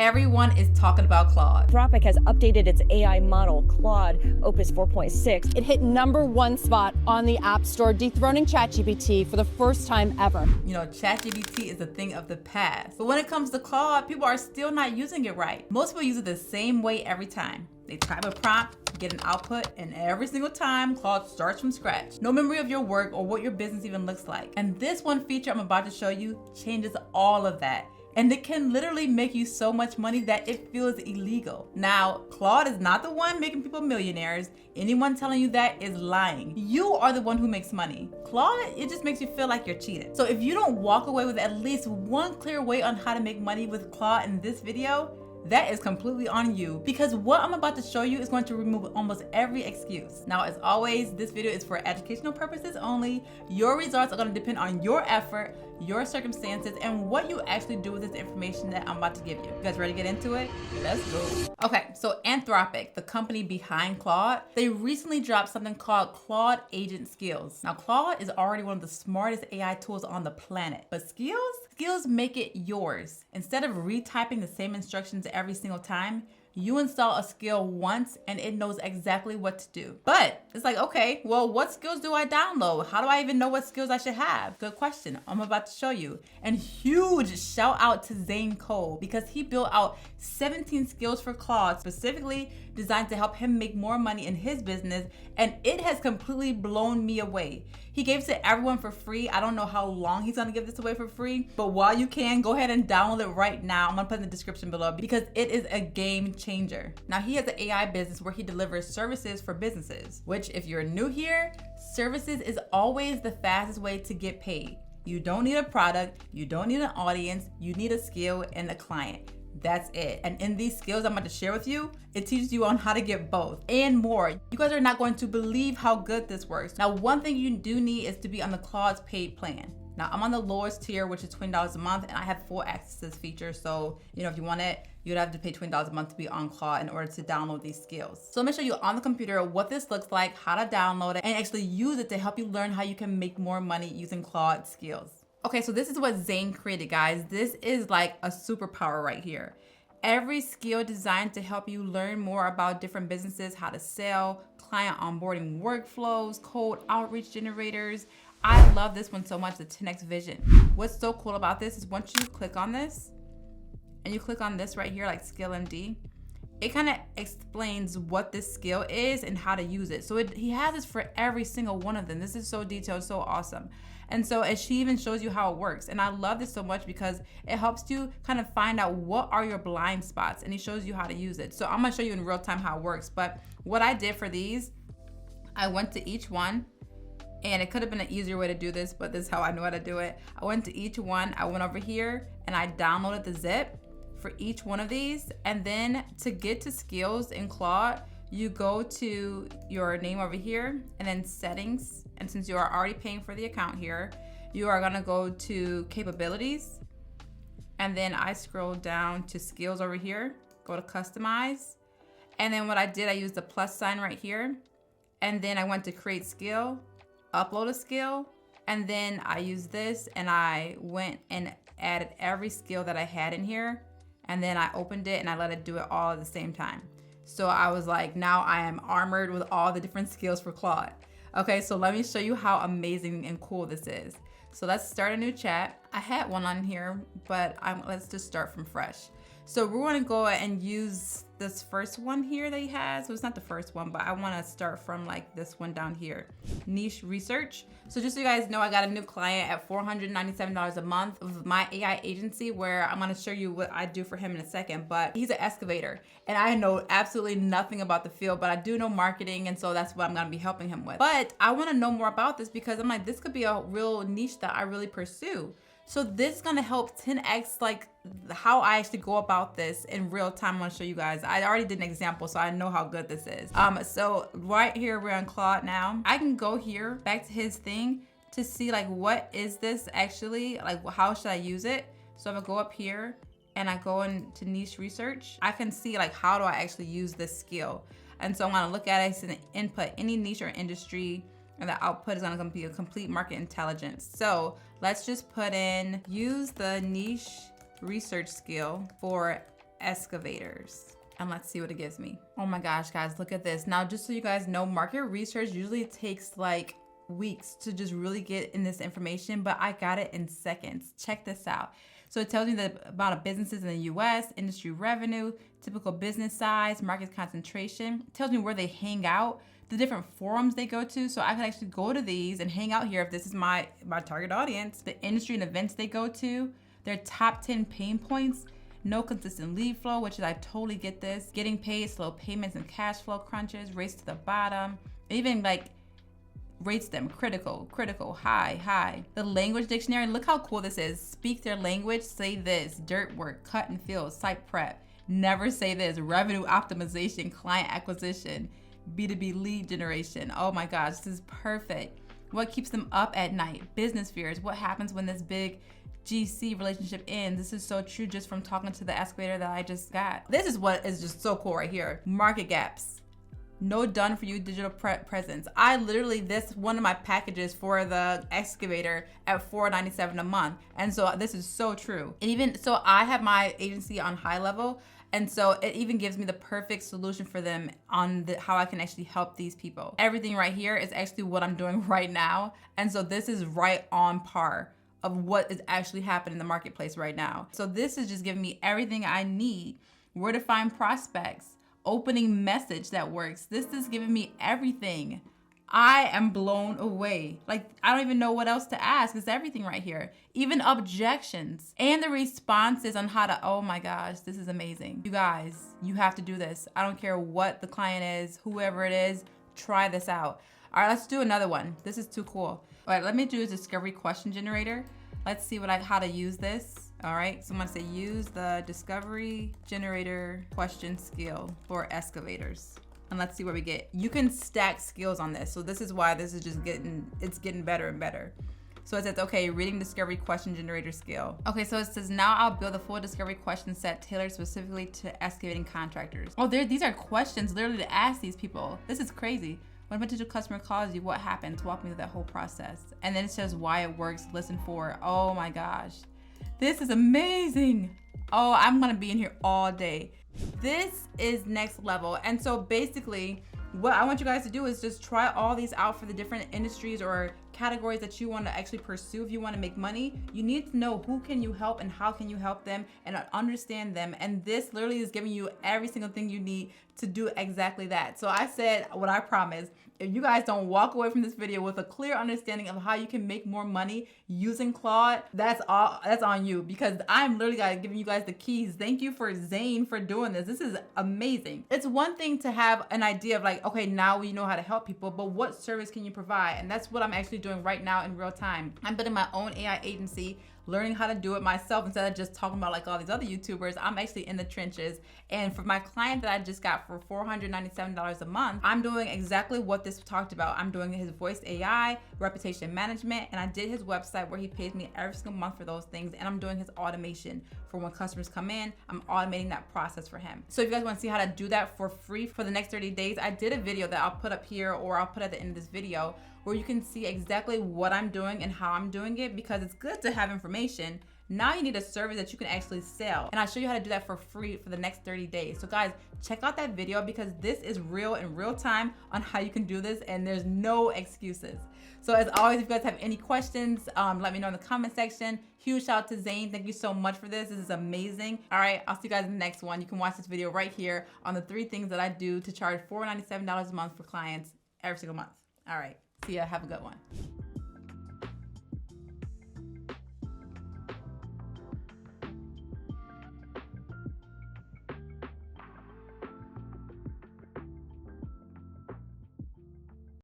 everyone is talking about Claude. Anthropic has updated its AI model, Claude Opus 4.6. It hit #1 spot on the App Store, dethroning ChatGPT for the first time ever. You know, ChatGPT is a thing of the past. But when it comes to Claude, people are still not using it right. Most people use it the same way every time. They type a prompt, get an output, and every single time, Claude starts from scratch. No memory of your work or what your business even looks like. And this one feature I'm about to show you changes all of that. And it can literally make you so much money that it feels illegal. Now, Claude is not the one making people millionaires. Anyone telling you that is lying. You are the one who makes money. Claude, it just makes you feel like you're cheated. So if you don't walk away with at least one clear way on how to make money with Claude in this video, that is completely on you, because what I'm about to show you is going to remove almost every excuse. Now, as always, this video is for educational purposes only. Your results are going to depend on your effort, your circumstances, and what you actually do with this information that I'm about to give you. You guys ready to get into it? Let's go. Okay, so Anthropic, the company behind Claude, they recently dropped something called Claude Agent Skills. Now, Claude is already one of the smartest AI tools on the planet, but skills make it yours. Instead of retyping the same instructions every single time, you install a skill once and it knows exactly what to do. But it's like, okay, well, what skills do I download? How do I even know what skills I should have? Good question. I'm about to show you. And huge shout out to Zane Cole, because he built out 17 skills for Claude, specifically designed to help him make more money in his business. And it has completely blown me away. He gave it to everyone for free. I don't know how long he's gonna give this away for free, but while you can, go ahead and download it right now. I'm gonna put it in the description below because it is a game changer. Now, he has an AI business where he delivers services for businesses, which if you're new here, services is always the fastest way to get paid. You don't need a product, you don't need an audience, you need a skill and a client. That's it. And in these skills I'm about to share with you, it teaches you on how to get both and more. You guys are not going to believe how good this works. Now, one thing you do need is to be on the Claude's paid plan. Now, I'm on the lowest tier, which is $20 a month, and I have full access to this feature. So, you know, if you want it, you'd have to pay $20 a month to be on Claude in order to download these skills. So let me show you on the computer what this looks like, how to download it, and actually use it to help you learn how you can make more money using Claude skills. Okay, so this is what Zane created, guys. This is like a superpower right here. Every skill designed to help you learn more about different businesses, how to sell, client onboarding workflows, cold outreach generators. I love this one so much, the 10X vision. What's so cool about this is once you click on this, and you click on this right here, like Skill MD, it kind of explains what this skill is and how to use it. So he has this for every single one of them. This is so detailed, so awesome. And so she even shows you how it works. And I love this so much because it helps you kind of find out what are your blind spots, and he shows you how to use it. So I'm gonna show you in real time how it works. But what I did for these, I went to each one, and it could have been an easier way to do this, but this is how I know how to do it. I went to each one, I went over here and I downloaded the zip for each one of these. And then to get to skills in Claude, you go to your name over here and then settings. And since you are already paying for the account here, you are gonna go to capabilities. And then I scroll down to skills over here, go to customize. And then what I did, I used the plus sign right here. And then I went to create skill, upload a skill. And then I used this and I went and added every skill that I had in here. And then I opened it and I let it do it all at the same time. So I was like, now I am armored with all the different skills for Claude. Okay, so let me show you how amazing and cool this is. So let's start a new chat. I had one on here, but let's just start from fresh. So we're gonna go and use this first one here that he has. So it's not the first one, but I wanna start from like this one down here, niche research. So just so you guys know, I got a new client at $497 a month of my AI agency, where I'm gonna show you what I do for him in a second, but he's an excavator and I know absolutely nothing about the field, but I do know marketing. And so that's what I'm gonna be helping him with. But I wanna know more about this because I'm like, this could be a real niche that I really pursue. So this is gonna help 10X like how I actually go about this in real time. I'm gonna show you guys. I already did an example, so I know how good this is. So right here, we're on Claude now. I can go here, back to his thing to see like, what is this actually? Like, how should I use it? So if I go up here and I go into niche research, I can see like, how do I actually use this skill? And so I'm gonna look at it, it's an input, any niche or industry, and the output is gonna be a complete market intelligence. So let's just put in, use the niche research skill for excavators. And let's see what it gives me. Oh my gosh, guys, look at this. Now, just so you guys know, market research usually takes like weeks to just really get in this information, but I got it in seconds. Check this out. So it tells me the amount of businesses in the US, industry revenue, typical business size, market concentration. It tells me where they hang out, the different forums they go to. So I can actually go to these and hang out here if this is my target audience, the industry and events they go to, their top 10 pain points, no consistent lead flow, which is I totally get this, getting paid, slow payments and cash flow crunches, race to the bottom, even like rates them critical, high. The language dictionary, look how cool this is. Speak their language, say this, dirt work, cut and fill, site prep. Never say this, revenue optimization, client acquisition, B2B lead generation. Oh my gosh, this is perfect. What keeps them up at night? Business fears. What happens when this big GC relationship ends? This is so true just from talking to the excavator that I just got. This is what is just so cool right here. Market gaps. No done for you digital presence. I literally, this one of my packages for the excavator at $4.97 a month. And so this is so true. And even so, I have my agency on high level. And so it even gives me the perfect solution for them on how I can actually help these people. Everything right here is actually what I'm doing right now. And so this is right on par of what is actually happening in the marketplace right now. So this is just giving me everything I need. Where to find prospects, opening message that works. This is giving me everything. I am blown away. Like, I don't even know what else to ask. It's everything right here. Even objections and the responses on how to, oh my gosh, this is amazing. You guys, you have to do this. I don't care what the client is, whoever it is, try this out. All right, let's do another one. This is too cool. All right, let me do a discovery question generator. Let's see how to use this. All right, so I'm gonna say use the discovery generator question skill for excavators. And let's see what we get. You can stack skills on this. So this is why this is just getting better and better. So it says, okay, reading discovery question generator skill. Okay, so it says, now I'll build a full discovery question set tailored specifically to excavating contractors. Oh, these are questions literally to ask these people. This is crazy. When a potential customer calls you, what happens? Walk me through that whole process. And then it says why it works, listen for. Oh my gosh. This is amazing. Oh, I'm gonna be in here all day. This is next level. And so basically, what I want you guys to do is just try all these out for the different industries or categories that you want to actually pursue. If you want to make money, you need to know who can you help and how can you help them and understand them. And this literally is giving you every single thing you need to do exactly that. So I said what I promised. If you guys don't walk away from this video with a clear understanding of how you can make more money using Claude, that's on you, because I'm literally giving you guys the keys. Thank you for Zane for doing this. This is amazing. It's one thing to have an idea of like, okay, now we know how to help people, but what service can you provide? And that's what I'm actually doing right now in real time. I'm building my own AI agency, learning how to do it myself instead of just talking about like all these other YouTubers. I'm actually in the trenches. And for my client that I just got for $497 a month, I'm doing exactly what this talked about. I'm doing his voice AI, reputation management, and I did his website where he pays me every single month for those things. And I'm doing his automation for when customers come in. I'm automating that process for him. So if you guys want to see how to do that for free for the next 30 days, I did a video that I'll put up here or I'll put at the end of this video where you can see exactly what I'm doing and how I'm doing it, because it's good to have information. Now you need a service that you can actually sell. And I'll show you how to do that for free for the next 30 days. So guys, check out that video because this is real in real time on how you can do this and there's no excuses. So as always, if you guys have any questions, let me know in the comment section. Huge shout out to Zane. Thank you so much for this. This is amazing. All right, I'll see you guys in the next one. You can watch this video right here on the 3 things that I do to charge $497 a month for clients every single month. All right, see ya, have a good one.